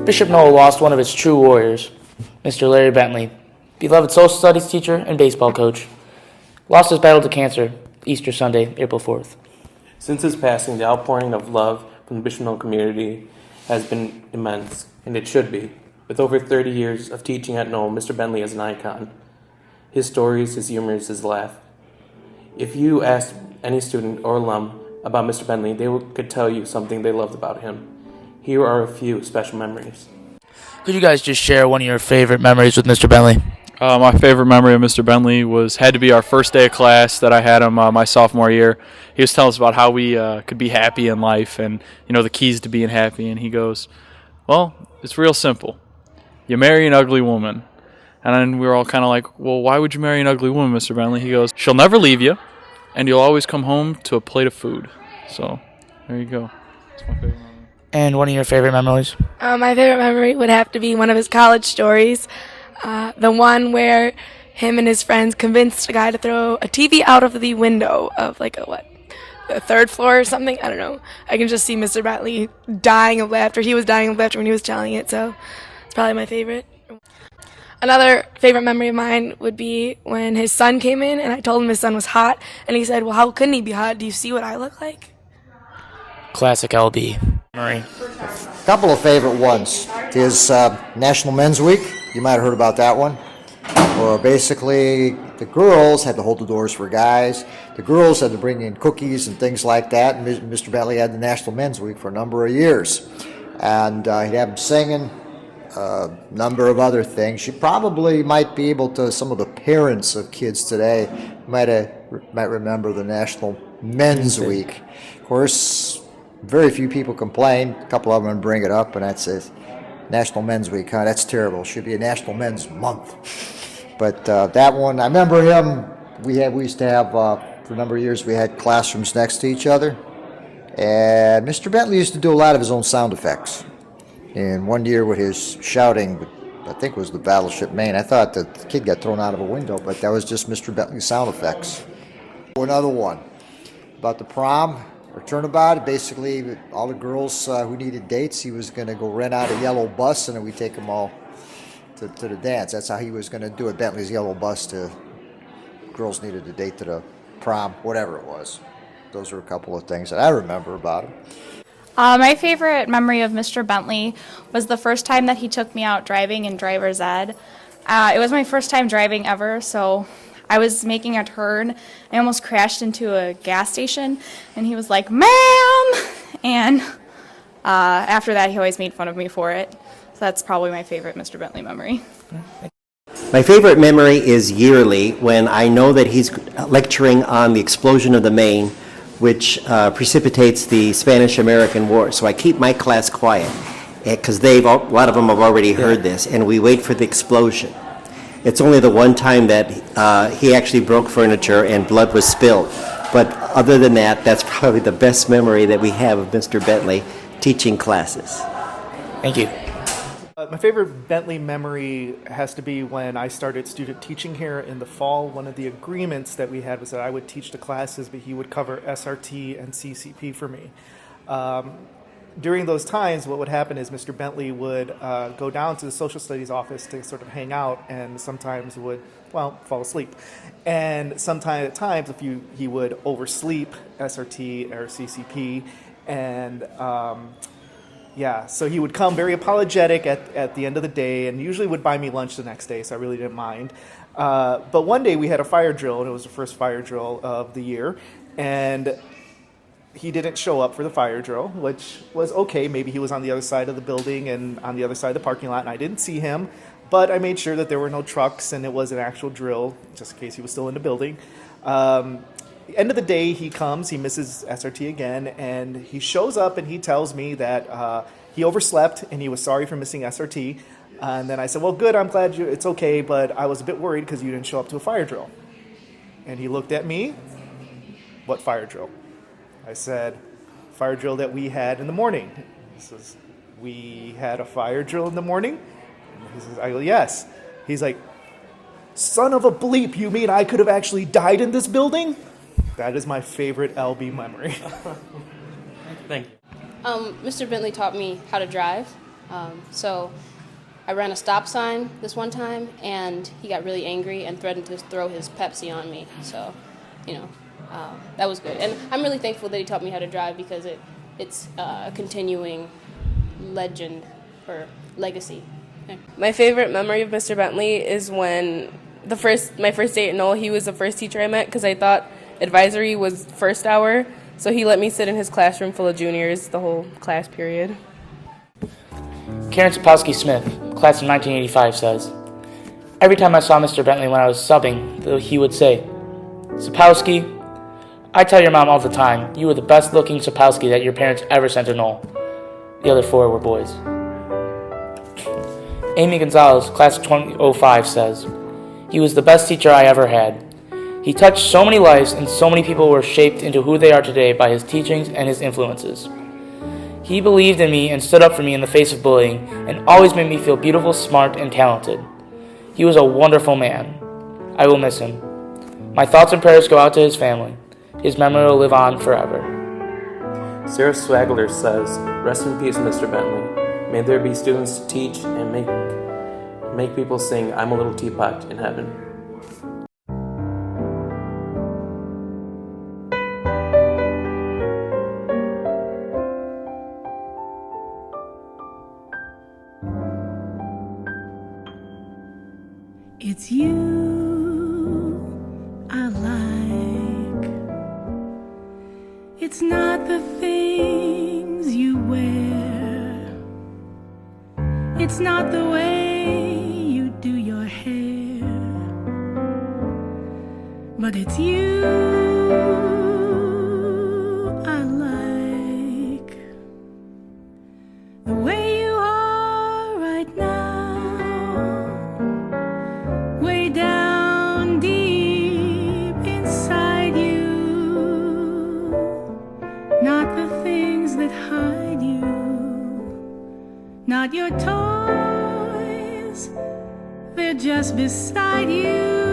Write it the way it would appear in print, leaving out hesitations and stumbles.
Bishop Noel lost one of its true warriors, Mr. Larry Bentley, beloved social studies teacher and baseball coach. Lost his battle to cancer Easter Sunday, April 4th. Since his passing, the outpouring of love from the Bishop Noel community has been immense, and it should be. With over 30 years of teaching at Noel, Mr. Bentley is an icon. His stories, his humors, his laugh. If you asked any student or alum about Mr. Bentley, they could tell you something they loved about him. Here are a few special memories. Could you guys just share one of your favorite memories with Mr. Bentley? My favorite memory of Mr. Bentley had to be our first day of class that I had him my sophomore year. He was telling us about how we could be happy in life and, the keys to being happy. And he goes, well, it's real simple. You marry an ugly woman. And then we were all kind of like, well, why would you marry an ugly woman, Mr. Bentley? He goes, she'll never leave you, and you'll always come home to a plate of food. So there you go. That's my favorite memory. And one of your favorite memories? My favorite memory would have to be one of his college stories. The one where him and his friends convinced a guy to throw a TV out of the window of the third floor or something. I don't know. I can just see Mr. Bentley dying of laughter. He was dying of laughter when he was telling it, so it's probably my favorite. Another favorite memory of mine would be when his son came in and I told him his son was hot, and he said, well, how couldn't he be hot? Do you see what I look like? Classic LB memory. A couple of favorite ones. His National Men's Week. You might have heard about that one. Or basically, the girls had to hold the doors for guys. The girls had to bring in cookies and things like that. And Mr. Bentley had the National Men's Week for a number of years. And he'd have them singing a number of other things. You probably might be able to, some of the parents of kids today might remember the National Men's Week. Of course, very few people complain. A couple of them bring it up, and that says, National Men's Week, huh? That's terrible. Should be a National Men's Month. But that one, I remember him. We used to have for a number of years. We had classrooms next to each other, and Mr. Bentley used to do a lot of his own sound effects. And one year with his shouting, I think it was the Battleship Maine. I thought that the kid got thrown out of a window, but that was just Mr. Bentley's sound effects. Another one about the prom. Or turnabout, basically all the girls who needed dates, he was going to go rent out a yellow bus, and then we'd take them all to the dance. That's how he was going to do it, Bentley's yellow bus to girls needed a date to the prom, whatever it was. Those are a couple of things that I remember about him. My favorite memory of Mr. Bentley was the first time that he took me out driving in driver's ed. It was my first time driving ever, so I was making a turn. I almost crashed into a gas station, and he was like, ma'am! And after that, he always made fun of me for it. So that's probably my favorite Mr. Bentley memory. My favorite memory is yearly when I know that he's lecturing on the explosion of the Maine, which precipitates the Spanish-American War. So I keep my class quiet because a lot of them have already heard this, and we wait for the explosion. It's only the one time that he actually broke furniture and blood was spilled. But other than that, that's probably the best memory that we have of Mr. Bentley teaching classes. Thank you. My favorite Bentley memory has to be when I started student teaching here in the fall. One of the agreements that we had was that I would teach the classes, but he would cover SRT and CCP for me. During those times, what would happen is Mr. Bentley would go down to the social studies office to sort of hang out, and sometimes would, fall asleep. And sometimes at times, he would oversleep SRT or CCP, and so he would come very apologetic at the end of the day, and usually would buy me lunch the next day, so I really didn't mind. But one day we had a fire drill, and it was the first fire drill of the year, and he didn't show up for the fire drill, which was okay. Maybe he was on the other side of the building and on the other side of the parking lot, and I didn't see him. But I made sure that there were no trucks and it was an actual drill, just in case he was still in the building. End of the day, he comes, he misses SRT again, and he shows up and he tells me that he overslept and he was sorry for missing SRT. And then I said, well, good, I'm glad it's okay, but I was a bit worried because you didn't show up to a fire drill. And he looked at me, what fire drill? I said, fire drill that we had in the morning. He says, we had a fire drill in the morning? And he says, I go, yes. He's like, son of a bleep, you mean I could have actually died in this building? That is my favorite LB memory. Thank you. Mr. Bentley taught me how to drive, So I ran a stop sign this one time, and he got really angry and threatened to throw his Pepsi on me. So, that was good. And I'm really thankful that he taught me how to drive, because it's a continuing legend or legacy. Okay. My favorite memory of Mr. Bentley is when my first day at Knoll, he was the first teacher I met, because I thought advisory was first hour, so he let me sit in his classroom full of juniors the whole class period. Karen Sapowski Smith, class of 1985, says, every time I saw Mr. Bentley when I was subbing, he would say, Sapowski, I tell your mom all the time, you were the best looking Sapowski that your parents ever sent to Knoll. The other 4 were boys. Amy Gonzalez, class of 2005, says, he was the best teacher I ever had. He touched so many lives, and so many people were shaped into who they are today by his teachings and his influences. He believed in me and stood up for me in the face of bullying, and always made me feel beautiful, smart, and talented. He was a wonderful man. I will miss him. My thoughts and prayers go out to his family. His memory will live on forever. Sarah Swagler says, rest in peace, Mr. Bentley. May there be students to teach and make people sing I'm a Little Teapot in heaven. It's you I like. It's not the things you wear. It's not the way you do your hair. But it's you I like. The way you are right now, way down deep inside you. Not the things that hide you, not your toys, they're just beside you.